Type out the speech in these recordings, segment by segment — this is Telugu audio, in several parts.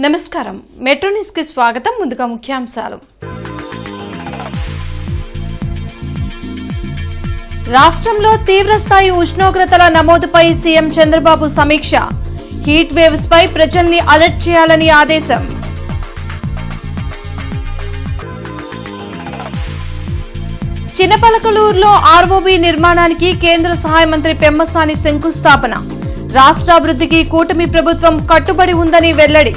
నమస్కారం మెట్రో న్యూస్ కి స్వాగతం. ముందుగా ముఖ్యాంశాలు. రాష్ట్రంలో తీవ్రస్థాయి ఉష్ణోగ్రతల నమోదుపై సీఎం చంద్రబాబు సమీక్ష. హీట్ వేవ్స్ పై ప్రజల్ని అలర్ట్ చేయాలని ఆదేశం. చిన్నపలకలూరులో ఆర్ఓబీ నిర్మాణానికి కేంద్ర సహాయ మంత్రి పెమ్మసాని శంకుస్థాపన. రాష్ట్రాభివృద్ధికి కూటమి ప్రభుత్వం కట్టుబడి ఉందని వెల్లడి.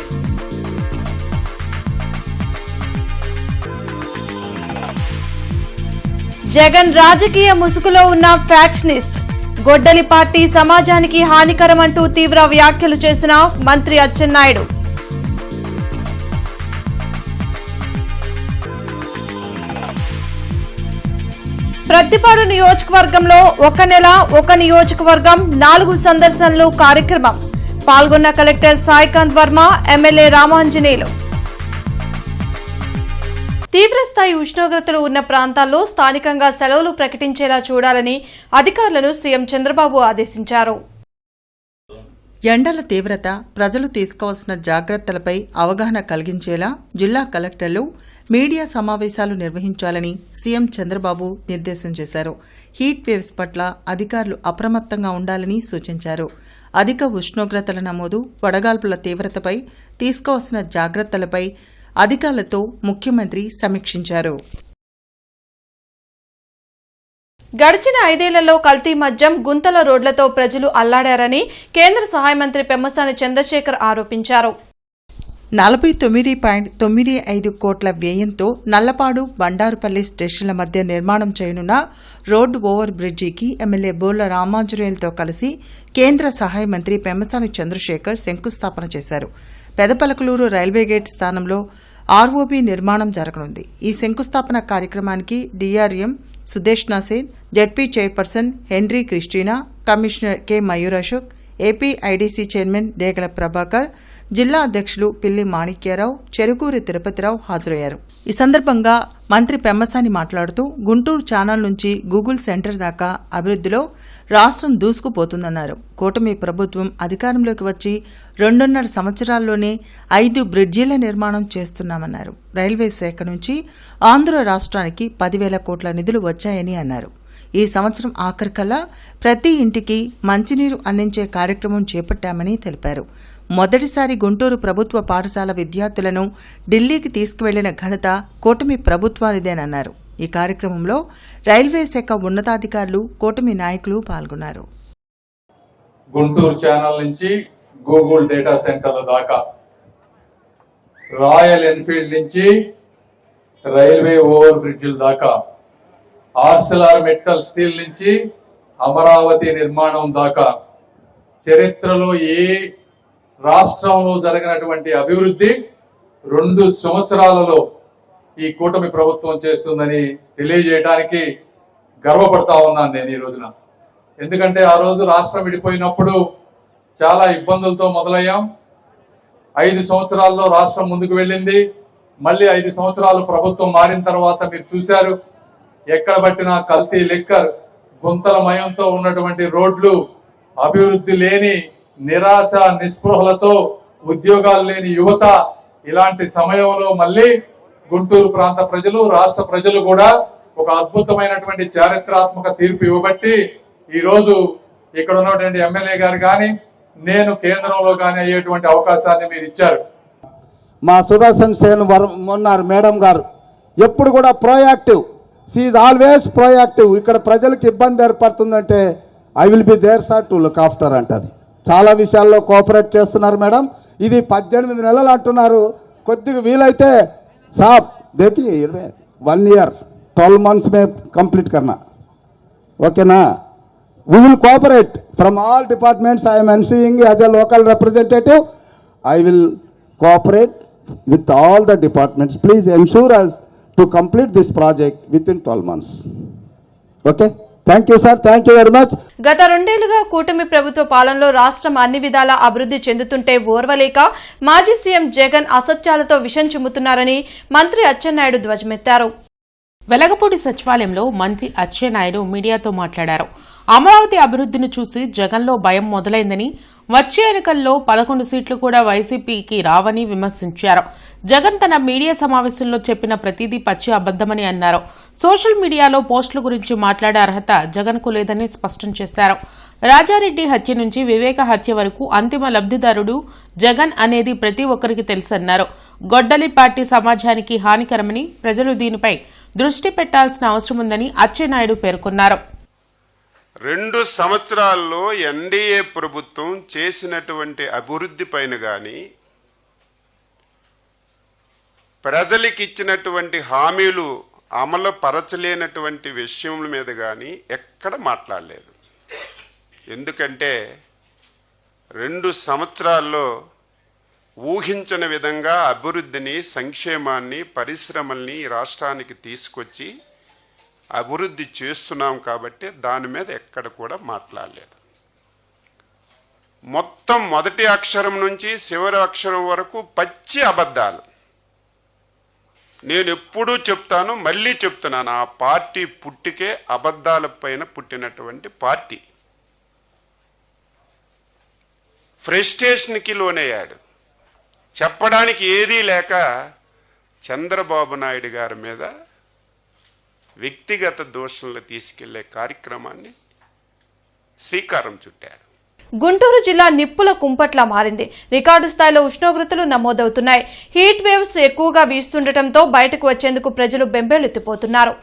జగన్ రాజకీయ ముసుగులో ఉన్న ఫ్యాక్షనిస్ట్. గొడ్డలి పార్టీ సమాజానికి హానికరమంటూ తీవ్ర వ్యాఖ్యలు చేసిన మంత్రి అచ్చెన్నాయుడు. ప్రత్తిపాడు నియోజకవర్గంలో ఒక నెల ఒక నియోజకవర్గం 4 సందర్శనలు కార్యక్రమం. పాల్గొన్న కలెక్టర్ సాయికాంత్ వర్మ, ఎమ్మెల్యే రామాంజనేయులు. తీవ్రస్థాయి ఉష్ణోగ్రతలు ఉన్న ప్రాంతాల్లో స్థానికంగా సెలవులు ప్రకటించేలా చూడాలని అధికారులను సీఎం చంద్రబాబు ఆదేశించారు. ఎండల తీవ్రత, ప్రజలు తీసుకోవాల్సిన జాగ్రత్తలపై అవగాహన కలిగించేలా జిల్లా కలెక్టర్లు మీడియా సమావేశాలు నిర్వహించాలని సీఎం చంద్రబాబు నిర్దేశం చేశారు. హీట్ వేవ్స్ పట్ల అధికారులు అప్రమత్తంగా ఉండాలని సూచించారు. అధిక ఉష్ణోగ్రతల నమోదు, వడగాల్పుల తీవ్రతపై తీసుకోవాల్సిన జాగ్రత్తలపై అధికారులతో ముఖ్యమంత్రి సమీక్షించారు. గడిచిన 5 ఏళ్లలో కల్తీ మద్యం, గుంతల రోడ్లతో ప్రజలు అల్లాడారని కేంద్ర సహాయ మంత్రి పెమ్మసాని చంద్రశేఖర్ ఆరోపించారు. 49.95 కోట్ల వ్యయంతో నల్లపాడు, బండారుపల్లి స్టేషన్ల మధ్య నిర్మాణం చేయనున్న రోడ్డు ఓవర్ బ్రిడ్జికి ఎమ్మెల్యే బోర్ల రామాంజనేయులతో కలిసి కేంద్ర సహాయ మంత్రి పెమ్మసాని చంద్రశేఖర్ శంకుస్థాపన చేశారు. పెదపలకలూరు రైల్వే గేట్ స్థానంలో ఆర్ఓబీ నిర్మాణం జరగనుంది. ఈ శంకుస్థాపన కార్యక్రమానికి DRM Sudeshna Sen, ZP chairperson Henry Christina, commissioner K Mayur Ashok, AP IDC chairman Degala Prabhakar, జిల్లా అధ్యక్షులు పిల్లి మాణిక్యారావు, చెరుకూరి తిరుపతిరావు హాజరయ్యారు. ఈ సందర్భంగా మంత్రి పెమ్మసాని మాట్లాడుతూ గుంటూరు ఛానల్ నుంచి గూగుల్ సెంటర్ దాకా అభివృద్ధిలో రాష్ట్రం దూసుకుపోతుందన్నారు. కూటమి ప్రభుత్వం అధికారంలోకి వచ్చి 2.5 సంవత్సరాల్లోనే 5 బ్రిడ్జీల నిర్మాణం చేస్తున్నామన్నారు. రైల్వే శాఖ నుంచి ఆంధ్ర రాష్ట్రానికి 10,000 కోట్ల నిధులు వచ్చాయని అన్నారు. ఈ సంవత్సరం ఆఖరికల్లా ప్రతి ఇంటికి మంచినీరు అందించే కార్యక్రమం చేపట్టామని తెలిపారు. మొదటిసారి గుంటూరు ప్రభుత్వ పాఠశాల విద్యార్థులను ఢిల్లీకి తీసుకువెళ్లిన ఘనత కూటమి ప్రభుత్వానిదేనన్నారు. ఈ కార్యక్రమంలో రైల్వే శాఖ ఉన్నతాధికారులు, కూటమి నాయకులు పాల్గొన్నారు. గుంటూరు ఛానల్ నుంచి గూగుల్ డేటా సెంటర్ల దాకా, రాయల్ ఎన్ఫీల్డ్ నుంచి రైల్వే ఓవర్ బ్రిడ్జిల దాకా, ఆర్సెలార్ మెటల్ స్టీల్ నుంచి అమరావతి నిర్మాణం దాకా చరిత్రలో ఏ రాష్ట్రంలో జరిగినటువంటి అభివృద్ధి 2 సంవత్సరాలలో ఈ కూటమి ప్రభుత్వం చేస్తుందని తెలియజేయడానికి గర్వపడతా ఉన్నాను నేను ఈ రోజున. ఎందుకంటే ఆ రోజు రాష్ట్రం విడిపోయినప్పుడు చాలా ఇబ్బందులతో మొదలయ్యాం. 5 సంవత్సరాల్లో రాష్ట్రం ముందుకు వెళ్ళింది. మళ్ళీ 5 సంవత్సరాలు ప్రభుత్వం మారిన తర్వాత మీరు చూశారు, ఎక్కడ పట్టినా కల్తీ లిక్కర్, గుంతల మయంతో ఉన్నటువంటి రోడ్లు, అభివృద్ధి లేని, నిరాశ నిస్పృహలతో ఉద్యోగాలు లేని యువత. ఇలాంటి సమయంలో మళ్ళీ గుంటూరు ప్రాంత ప్రజలు, రాష్ట్ర ప్రజలు కూడా ఒక అద్భుతమైనటువంటి చారిత్రాత్మక తీర్పు ఇవ్వబట్టి ఈ రోజు ఇక్కడ ఉన్నటువంటి ఎమ్మెల్యే గారు కానీ, నేను కేంద్రంలో కానీ అయ్యేటువంటి అవకాశాన్ని మీరు ఇచ్చారు. మా సుదర్శన్ సేన్ మొన్నారు మేడం గారు ఎప్పుడు కూడా ప్రోయాక్టివ్, షీఈ్ ఆల్వేస్ ప్రోయాక్టివ్. ఇక్కడ ప్రజలకు ఇబ్బంది ఏర్పడుతుందంటే I will be there sir to look after అంటది. చాలా విషయాల్లో కోఆపరేట్ చేస్తున్నారు మేడం. ఇది 18 నెలలు అంటున్నారు, కొద్దిగా వీలైతే సాబ్ దేకి 1 year 12 months మే కంప్లీట్ కర్నా, ఓకేనా? We will cooperate from all departments. I am ensuring as a local representative, I will cooperate with all the departments. Please ensure us to complete this project within 12 months. Okay? Thank you, sir. Thank you very much. గత 2 ఏళ్లుగా కూటమి ప్రభుత్వ పాలనలో రాష్ట్రం అన్ని విధాలా అభివృద్ధి చెందుతుంటే ఓర్వలేక మాజీ సీఎం జగన్ అసత్యాలతో విషం చిమ్ముతున్నారని మంత్రి అచ్చెన్నాయుడు ధ్వజమెత్తారు. వెలగపూడి సచివాలయంలో మంత్రి అచ్చెన్నాయుడు మీడియాతో మాట్లాడారు. అమరావతి అభివృద్ధిని చూసి జగన్లో భయం మొదలైందని, వచ్చే ఎన్నికల్లో 11 సీట్లు కూడా వైసీపీకి రావని విమర్శించారు. జగన్ తన మీడియా సమావేశంలో చెప్పిన ప్రతిదీ పచ్చి అబద్దమని అన్నారు. సోషల్ మీడియాలో పోస్టుల గురించి మాట్లాడే అర్హత జగన్కు లేదని స్పష్టం చేశారు. రాజారెడ్డి హత్య నుంచి వివేక హత్య వరకు అంతిమ లబ్ధిదారుడు జగన్ అనేది ప్రతి ఒక్కరికి తెలుసన్నారు. గొడ్డలి పార్టీ సమాజానికి హానికరమని, ప్రజలు దీనిపై దృష్టి పెట్టాల్సిన అవసరం ఉందని అచ్చెన్నాయుడు పేర్కొన్నారు. 2 సంవత్సరాల్లో ఎన్డీఏ ప్రభుత్వం చేసినటువంటి అభివృద్ధి పైన కానీ, ప్రజలకు ఇచ్చినటువంటి హామీలు అమలు పరచలేనటువంటి విషయముల మీద కానీ ఎక్కడ మాట్లాడలేదు. ఎందుకంటే 2 సంవత్సరాల్లో ఊహించని విధంగా అభివృద్ధిని, సంక్షేమాన్ని, పరిశ్రమల్ని ఈ రాష్ట్రానికి తీసుకొచ్చి అభివృద్ధి చేస్తున్నాం కాబట్టి దాని మీద ఎక్కడ కూడా మాట్లాడలేదు. మొత్తం మొదటి అక్షరం నుంచి చివరి అక్షరం వరకు పచ్చి అబద్ధాలు. నేను ఎప్పుడూ చెప్తాను, మళ్ళీ చెప్తున్నాను, ఆ పార్టీ పుట్టికే అబద్ధాల పైన పుట్టినటువంటి పార్టీ. ఫ్రస్ట్రేషన్కి లోనయ్యాడు. చెప్పడానికి ఏదీ లేక చంద్రబాబు నాయుడు గారి మీద వ్యక్తిగత దోషంలో తీసుకెళ్లే కార్యక్రమాన్ని శ్రీకారం చుట్టారు. గుంటూరు జిల్లా నిప్పుల కుంపట్లా మారింది. రికార్డు స్థాయిలో ఉష్ణోగ్రతలు నమోదవుతున్నాయి. హీట్ వేవ్స్ ఎక్కువగా వీస్తుండటంతో బయటకు వచ్చేందుకు ప్రజలు బెంబేలెత్తిపోతున్నారు.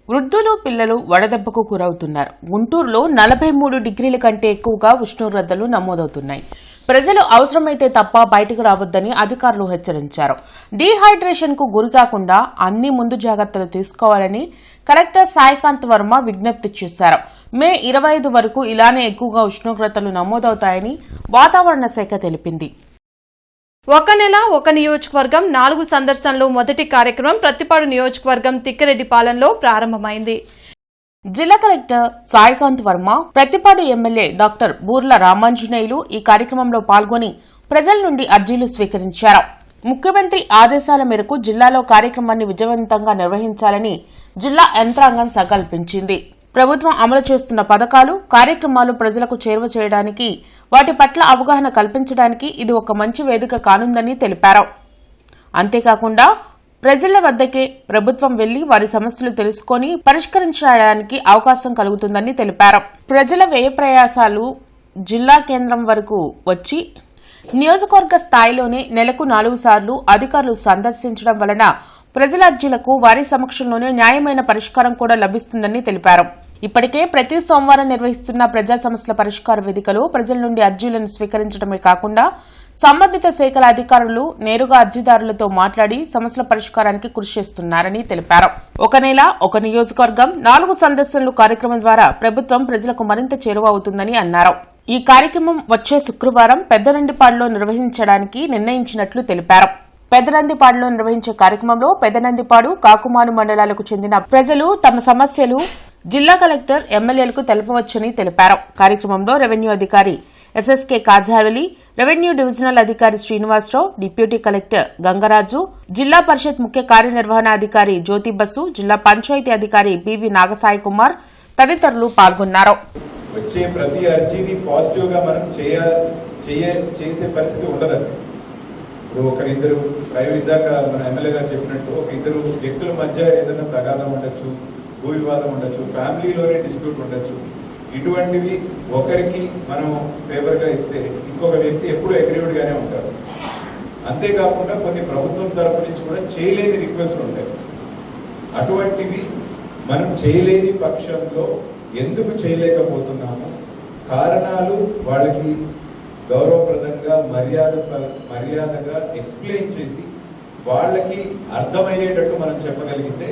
వృద్ధులు, పిల్లలు వడదెబ్బకు గురవుతున్నారు. గుంటూరులో 43 డిగ్రీల కంటే ఎక్కువగా ఉష్ణోగ్రతలు నమోదవుతున్నాయి. ప్రజలు అవసరమైతే తప్ప బయటకు రావద్దని అధికారులు హెచ్చరించారు. డీహైడ్రేషన్ కు గురికాకుండా అన్ని ముందు జాగ్రత్తలు తీసుకోవాలని కలెక్టర్ సాయికాంత్ వర్మ విజ్ఞప్తి చేశారు. మే 25 వరకు ఇలానే ఎక్కువగా ఉష్ణోగ్రతలు నమోదవుతాయని వాతావరణ శాఖ తెలిపింది. ఒక నెల ఒక నియోజకవర్గం 4 సందర్శనలు మొదటి కార్యక్రమం ప్రతిపాడు నియోజకవర్గం తిక్కిరెడ్డిపాలెంలో ప్రారంభమైంది. జిల్లా collector Saikanth Varma, Prathipadu MLA doctor Burla Ramanjaneyulu ఈ కార్యక్రమంలో పాల్గొని ప్రజల నుండి అర్జీలు స్వీకరించారు. ముఖ్యమంత్రి ఆదేశాల మేరకు జిల్లాలో కార్యక్రమాన్ని విజయవంతంగా నిర్వహించాలని జిల్లా యంత్రాంగం సంకల్పించింది. ప్రభుత్వం అమలు చేస్తున్న పథకాలు, కార్యక్రమాలు ప్రజలకు చేరువ చేయడానికి, వాటి పట్ల అవగాహన కల్పించడానికి ఇది ఒక మంచి వేదిక కానుందని తెలిపారు. అంతేకాకుండా ప్రజల వద్దకే ప్రభుత్వం వెళ్లి వారి సమస్యలు తెలుసుకుని పరిష్కరించడానికి అవకాశం కలుగుతుందని తెలిపారు. ప్రజల వ్యయ ప్రయాసాలు జిల్లా కేంద్రం వరకు వచ్చి నియోజకవర్గ స్థాయిలోనే నెలకు 4 సార్లు అధికారులు సందర్శించడం వలన ప్రజల అర్జీలకు వారి సమక్షంలోనే న్యాయమైన పరిష్కారం కూడా లభిస్తుందని తెలిపారు. ఇప్పటికే ప్రతి సోమవారం నిర్వహిస్తున్న ప్రజా సమస్యల పరిష్కార వేదికలో ప్రజల నుండి అర్జీలను స్వీకరించడమే కాకుండా సంబంధిత శాఖల అధికారులు నేరుగా అర్జీదారులతో మాట్లాడి సమస్యల పరిష్కారానికి కృషి చేస్తున్నారని తెలిపారు. ఒక నెల ఒక నియోజకవర్గం 4 సందర్శనలు కార్యక్రమం ద్వారా ప్రభుత్వం ప్రజలకు మరింత చేరువ అవుతుందని అన్నారు. ఈ కార్యక్రమం వచ్చే శుక్రవారం పెద్దనందిపాడులో నిర్వహించడానికి నిర్ణయించినట్లు తెలిపారు. పెద్దనందిపాడులో నిర్వహించే కార్యక్రమంలో పెద్దనందిపాడు, కాకుమాను మండలాలకు చెందిన ప్రజలు తమ సమస్యలు జిల్లా కలెక్టర్, ఎమ్మెల్యేలకు తెలపవచ్చని తెలిపారు. కార్యక్రమంలో రెవెన్యూ అధికారి ఎస్ఎస్కే కాజావలి, రెవెన్యూ డివిజనల్ అధికారి శ్రీనివాసరావు, డిప్యూటీ కలెక్టర్ గంగరాజు, జిల్లా పరిషత్ ముఖ్య కార్యనిర్వహణాధికారి జ్యోతి బస్సు, జిల్లా పంచాయతీ అధికారి బివి నాగసాయి కుమార్ తదితరులు పాల్గొన్నారు. వచ్చే ప్రతి అర్జీని పాజిటివ్ గా మనం చేసే పరిస్థితి ఉండదండి. ఇప్పుడు ఒకరిద్దరు ఇందాక మన ఎమ్మెల్యే గారు చెప్పినట్టు ఒక ఇద్దరు వ్యక్తుల మధ్య ఏదైనా తగాదం ఉండొచ్చు, భూ వివాదం ఉండొచ్చు, ఫ్యామిలీలోనే డిస్ప్యూట్ ఉండొచ్చు. ఇటువంటివి ఒకరికి మనం ఫేవర్గా ఇస్తే ఇంకొక వ్యక్తి ఎప్పుడూ అగ్రీవ్డ్ గానే ఉంటారు. అంతేకాకుండా కొన్ని ప్రభుత్వం తరపు నుంచి కూడా చేయలేని రిక్వెస్ట్లు ఉంటాయి. అటువంటివి మనం చేయలేని పక్షంలో ఎందుకు చేయలేకపోతున్నాము, కారణాలు వాళ్ళకి గౌరవప్రదంగా మర్యాదగా ఎక్స్ప్లెయిన్ చేసి వాళ్ళకి అర్థమయ్యేటట్టు మనం చెప్పగలిగితే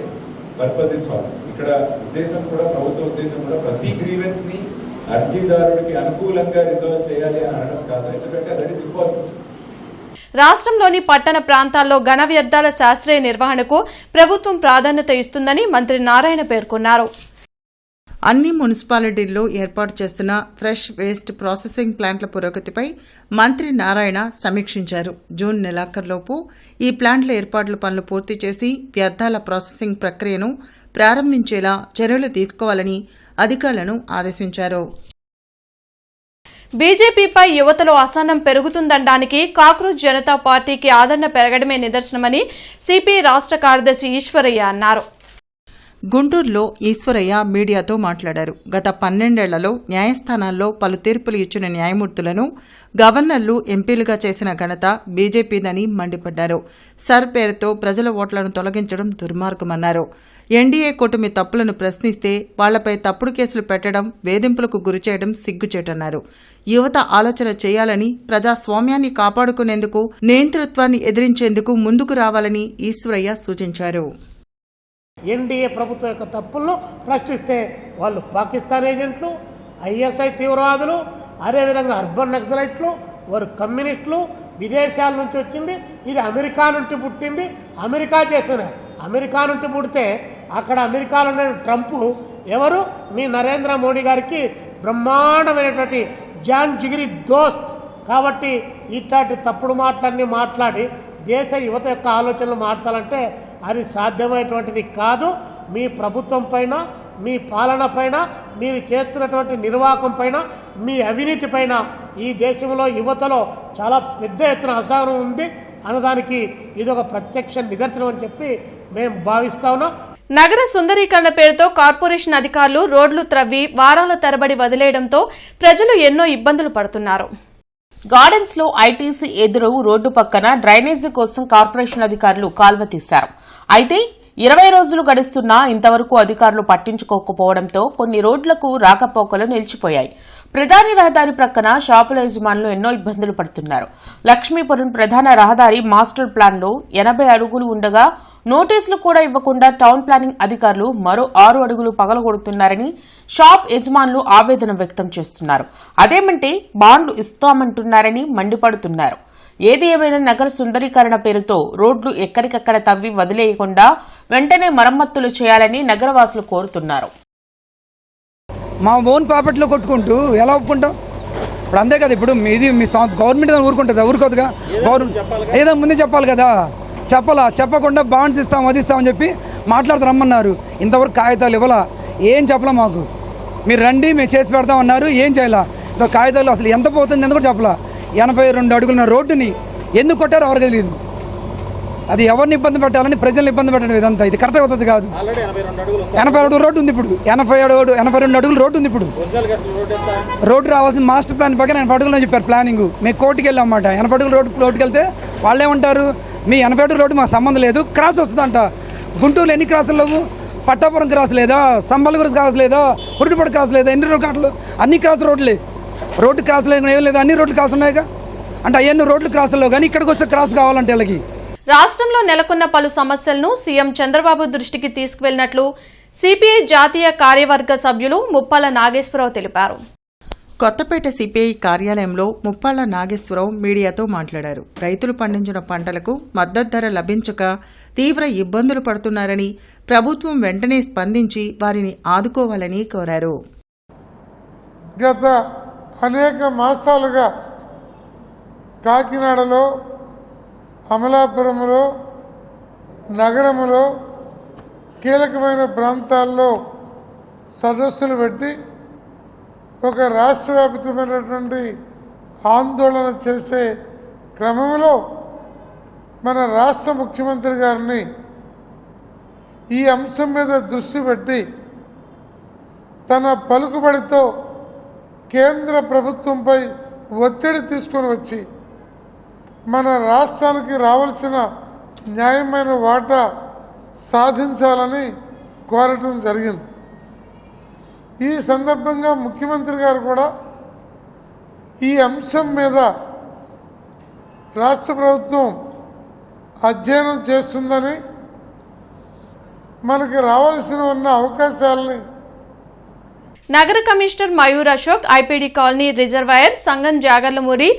పర్పస్ ఇస్ సాల్వ్. ఇక్కడ ఉద్దేశం కూడా, ప్రభుత్వ ఉద్దేశం కూడా ప్రతి గ్రీవెన్స్ ని అర్జీదారుడికి అనుకూలంగా రిజాల్వ్ చేయాలి అని అనడం కాదు. ఎందుకంటే దట్ ఈస్ ఇంపాసిబుల్. రాష్ట్రంలోని పట్టణ ప్రాంతాల్లో ఘన వ్యర్థాల శాస్త్రీయ నిర్వహణకు ప్రభుత్వం ప్రాధాన్యత ఇస్తుందని మంత్రి నారాయణ పేర్కొన్నారు. అన్ని మున్సిపాలిటీల్లో ఏర్పాటు చేస్తున్న ఫ్రెష్ వేస్ట్ ప్రాసెసింగ్ ప్లాంట్ల పురోగతిపై మంత్రి నారాయణ సమీక్షించారు. జూన్ నెలాఖరులోపు ఈ ప్లాంట్ల ఏర్పాట్ల పనులు పూర్తి చేసి వ్యర్థాల ప్రాసెసింగ్ ప్రక్రియను ప్రారంభించేలా చర్యలు తీసుకోవాలని అధికారులను ఆదేశించారు. బీజేపీపై యువతలో అసహనం పెరుగుతుందనడానికి కాక్రోచ్ జనతా పార్టీకి ఆదరణ పెరగడమే నిదర్శనమని సిపిఐ రాష్ట్ర కార్యదర్శి ఈశ్వరయ్య అన్నారు. గుంటూరులో ఈశ్వరయ్య మీడియాతో మాట్లాడారు. గత 12 ఏళ్లలో న్యాయస్థానాల్లో పలు తీర్పులు ఇచ్చిన న్యాయమూర్తులను గవర్నర్లు, ఎంపీలుగా చేసిన ఘనత బీజేపీదని మండిపడ్డారు. సర్ పేరుతో ప్రజల ఓట్లను తొలగించడం దుర్మార్గమన్నారు. ఎన్డీఏ కూటమి తప్పులను ప్రశ్నిస్తే వాళ్లపై తప్పుడు కేసులు పెట్టడం, వేధింపులకు గురిచేయడం సిగ్గుచేటన్నారు. యువత ఆలోచన చేయాలని, ప్రజాస్వామ్యాన్ని కాపాడుకునేందుకు, నియంతృత్వాన్ని ఎదిరించేందుకు ముందుకు రావాలని ఈశ్వరయ్య సూచించారు. ఎన్డీఏ ప్రభుత్వం యొక్క తప్పులను ప్రశ్నిస్తే వాళ్ళు పాకిస్తాన్ ఏజెంట్లు, ఐఎస్ఐ తీవ్రవాదులు, అదేవిధంగా అర్బన్ నక్సలైట్లు, వారు కమ్యూనిస్టులు, విదేశాల నుంచి వచ్చింది, ఇది అమెరికా నుండి పుట్టింది, అమెరికా చేస్తున్నారు. అమెరికా నుండి పుడితే అక్కడ అమెరికాలో ఉన్న ట్రంప్ ఎవరు? మీ నరేంద్ర మోడీ గారికి బ్రహ్మాండమైనటువంటి జాన్ జిగిరి దోస్త్. కాబట్టి ఇట్లాంటి తప్పుడు మాటలన్నీ మాట్లాడి దేశ యువత యొక్క ఆలోచనలు మార్చాలంటే అది సాధ్యమైనటువంటిది కాదు. మీ ప్రభుత్వం పైన, మీ పాలన పైన, మీరు చేస్తున్నటువంటి నిర్వాహకం పైన, మీ అవినీతి పైన ఈ దేశంలో యువతలో చాలా పెద్ద ఎత్తున అసహనం ఉంది అన్నదానికి ఇదొక ప్రత్యక్ష నిదర్శనం అని చెప్పి మేము భావిస్తా ఉన్నాం. నగర సుందరీకరణ పేరుతో కార్పొరేషన్ అధికారులు రోడ్లు త్రవ్వి వారాల తరబడి వదిలేయడంతో ప్రజలు ఎన్నో ఇబ్బందులు పడుతున్నారు. గార్డెన్స్ లో ఐటీసీ ఎదురు రోడ్డు పక్కన డ్రైనేజీ కోసం కార్పొరేషన్ అధికారులు కాల్వ తీశారు. అయితే 20 రోజులు గడుస్తున్నా ఇంతవరకు అధికారులు పట్టించుకోకపోవడంతో కొన్ని రోడ్లకు రాకపోకలు నిలిచిపోయాయి. ప్రధాని రహదారి ప్రక్కన షాపుల యజమానులు ఎన్నో ఇబ్బందులు పడుతున్నారు. లక్ష్మీపురం ప్రధాన రహదారి మాస్టర్ ప్లాన్ లో 80 అడుగులు ఉండగా నోటీసులు కూడా ఇవ్వకుండా టౌన్ ప్లానింగ్ అధికారులు మరో 6 అడుగులు పగలగొడుతున్నారని షాప్ యజమానులు ఆవేదన వ్యక్తం చేస్తున్నారు. అదేమంటే బాండ్లు ఇస్తామంటున్నారని మండిపడుతున్నారు. ఏది ఏమైనా నగర సుందరీకరణ పేరుతో రోడ్లు ఎక్కడికక్కడ తవ్వి వదిలేయకుండా వెంటనే మరమ్మతులు చేయాలని నగరవాసులు కోరుతున్నారు. మా ఓన్ ప్రాపర్టీలో కొట్టుకుంటూ ఎలా ఒప్పుకుంటాం? ఇప్పుడు అంతే కదా. ఇప్పుడు మీది మీ గవర్నమెంట్ ఊరుకుంటుందా? ఊరుకోదుగా. గవర్నమెంట్ ఏదో ముందే చెప్పాలి కదా. చెప్పకుండా బాండ్స్ ఇస్తాం, అది ఇస్తామని చెప్పి మాట్లాడుతూ రమ్మన్నారు. ఇంతవరకు కాగితాలు ఇవ్వాలా, ఏం చెప్పలా మాకు. మీరు రండి, మేము చేసి పెడతామన్నారు, ఏం చేయాలా? కాగితాలు అసలు ఎంత పోతుంది ఎంత కూడా చెప్పలా. 82 అడుగుల రోడ్డుని ఎందుకు కొట్టారో ఎవరికి తెలియదు. అది ఎవరిని ఇబ్బంది పెట్టాలని ప్రజల్ని ఇబ్బంది పెట్టడం ఇదంతా. ఇది కరెక్ట్ అవుతుంది కాదు. 80 అడుగుల రోడ్డు ఉంది ఇప్పుడు, 82 అడుగుల రోడ్డు ఉంది ఇప్పుడు. రోడ్డు రావాల్సిన మాస్టర్ ప్లాన్ పక్కన 80 అడుగులు చెప్పారు ప్లానింగ్. మేము కోర్టుకి వెళ్ళాం అన్నమాట. 80 అడుగుల రోడ్డుకి వెళ్తే వాళ్ళు ఏమంటారు, మీ 80 అడుగుల రోడ్డు మాకు సంబంధం లేదు, క్రాస్ వస్తుందంట. గుంటూరులో ఎన్ని క్రాసులు లేవు? పట్టాపురం క్రాస్ లేదా, సంబల్గురు క్రాస్ లేదా, పురుటిపడి క్రాస్ లేదా, ఎన్ని రోడ్లు? అన్ని క్రాస్ రోడ్లే. రోడ్డు క్రాస్ లేదు, ఏం లేదు, అన్ని రోడ్లు క్రాస్ ఉన్నాయిగా. అంటే అవన్నీ రోడ్లు క్రాసుల్లో కానీ ఇక్కడికి వచ్చే క్రాస్ కావాలంటే వాళ్ళకి. రాష్ట్రంలో నెలకొన్న పలు సమస్యలను సీఎం చంద్రబాబు దృష్టికి తీసుకువెళ్లినట్లు సిపిఐ జాతీయ కార్యవర్గ సభ్యులు ముప్పాళ్ల నాగేశ్వరరావు తెలిపారు. కొత్తపేట సిపిఐ కార్యాలయంలో ముప్పాళ్ల నాగేశ్వరరావు మీడియాతో మాట్లాడారు. రైతులు పండించిన పంటలకు మద్దతు ధర లభించక తీవ్ర ఇబ్బందులు పడుతున్నారని, ప్రభుత్వం వెంటనే స్పందించి వారిని ఆదుకోవాలని కోరారు. గత అనేక మాసాలుగా కాకినాడలో, అమలాపురంలో, నగరంలో కీలకమైన ప్రాంతాల్లో సదస్సులు పెట్టి ఒక రాష్ట్రవ్యాప్తమైనటువంటి ఆందోళన చేసే క్రమంలో మన రాష్ట్ర ముఖ్యమంత్రి గారిని ఈ అంశం మీద దృష్టి పెట్టి తన పలుకుబడితో కేంద్ర ప్రభుత్వంపై ఒత్తిడి తీసుకొని వచ్చి మన రాష్ట్రానికి రావాల్సిన న్యాయమైన వాటా సాధించాలని కోరటం జరిగింది. ఈ సందర్భంగా ముఖ్యమంత్రి గారు కూడా ఈ అంశం మీద రాష్ట్ర ప్రభుత్వం అధ్యయనం చేస్తుందని, మనకి రావాల్సిన ఉన్న అవకాశాలని నగర commissioner Mayur Ashok IPD colony, reservoir, Sangam Jagarlamuri,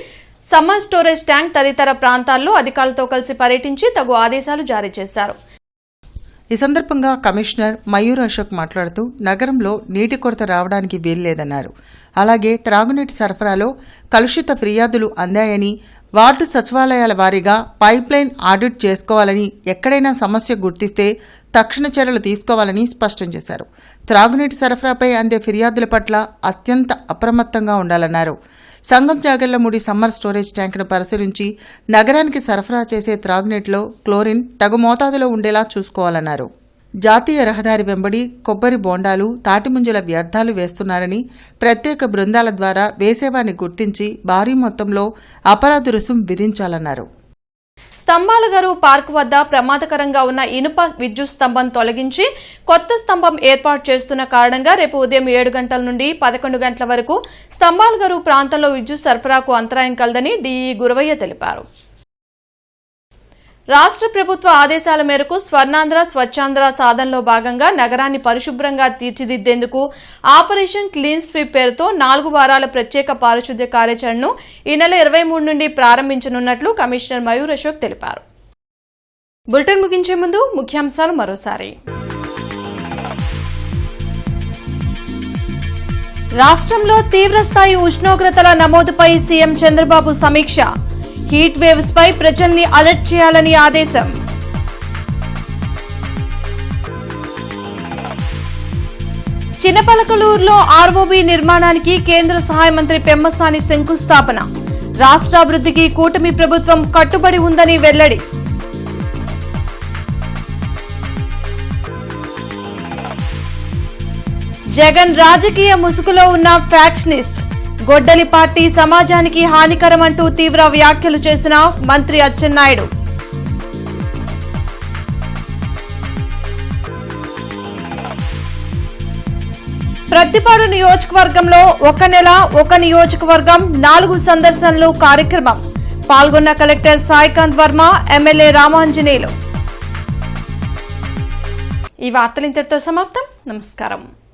summer storage tank తదితర ప్రాంతాల్లో అధికారులతో కలిసి పర్యటించి తగు ఆదేశాలు జారీ చేశారు. ఈ సందర్భంగా కమిషనర్ మయూర్ అశోక్ మాట్లాడుతూ నగరంలో నీటి కొరత రావడానికి వీల్లేదన్నారు. అలాగే త్రాగునీటి సరఫరాలో కలుషిత ఫిర్యాదులు అందాయని, వార్డు సచివాలయాల వారీగా పైప్లైన్ ఆడిట్ చేసుకోవాలని, ఎక్కడైనా సమస్య గుర్తిస్తే తక్షణ చర్యలు తీసుకోవాలని స్పష్టం చేశారు. త్రాగునీటి సరఫరాపై అందే ఫిర్యాదుల పట్ల అత్యంత అప్రమత్తంగా ఉండాలన్నారు. సంగం జాగర్లమూడి సమ్మర్ స్టోరేజ్ ట్యాంకును పరిశీలించి నగరానికి సరఫరా చేసే త్రాగునీటిలో క్లోరిన్ తగు మోతాదులో ఉండేలా చూసుకోవాలన్నారు. జాతీయ రహదారి వెంబడి కొబ్బరి బోండాలు, తాటిముంజల వ్యర్థాలు వేస్తున్నారని ప్రత్యేక బృందాల ద్వారా వేసేవాన్ని గుర్తించి భారీ మొత్తంలో అపరాధ రుసుం విధించాలన్నారు. స్తంభాలగారు పార్క్ వద్ద ప్రమాదకరంగా ఉన్న ఇనుప విద్యుత్ స్తంభం తొలగించి కొత్త స్తంభం ఏర్పాటు చేస్తున్న కారణంగా రేపు ఉదయం 7 గంటల నుండి 11 గంటల వరకు స్తంభాలగారు ప్రాంతంలో విద్యుత్ సరఫరాకు అంతరాయం కలదని డీఈ గురవయ్య తెలిపారు. రాష్ట్ర ప్రభుత్వ ఆదేశాల మేరకు స్వర్ణాంధ్ర స్వచ్ఛాంధ్ర సాధనలో భాగంగా నగరాన్ని పరిశుభ్రంగా తీర్చిదిద్దేందుకు ఆపరేషన్ క్లీన్ స్వీప్ పేరుతో 4 వారాల ప్రత్యేక పారిశుద్ధ్య కార్యాచరణను ఈ నెల 23 నుండి ప్రారంభించనున్నట్లు కమిషనర్ మయూర్ అశోక్ తెలిపారు. బులెటిన్ ముగించే ముందు ముఖ్యాంశాలు మరోసారి. రాష్ట్రంలో తీవ్రస్థాయి ఉష్ణోగ్రతల నమోదుపై సీఎం చంద్రబాబు సమీక్ష. హీట్ వేవ్స్ పై ప్రజల్ని అలర్ట్ చేయాలని ఆదేశం. చిన్నపలకలూరులో ఆర్ఓబీ నిర్మాణానికి కేంద్ర సహాయ మంత్రి పెమ్మసాని శంకుస్థాపన. రాష్ట్రాభివృద్ధికి కూటమి ప్రభుత్వం కట్టుబడి ఉందని వెల్లడి. జగన్ రాజకీయ ముసుగులో ఉన్న ఫ్యాక్షనిస్ట్. గొడ్డలి పార్టీ సమాజానికి హానికరమంటూ తీవ్ర వ్యాఖ్యలు చేసిన మంత్రి అచ్చెన్నాయుడు. ప్రత్తిపాడు నియోజకవర్గంలో 1 నెల 1 నియోజకవర్గం 4 సందర్శనలు కార్యక్రమం. పాల్గొన్న కలెక్టర్ సాయికాంత్ వర్మ, ఎమ్మెల్యే రామాంజనేయులు. ఈ వార్తలు ఇంతటితో సమాప్తం. నమస్కారం.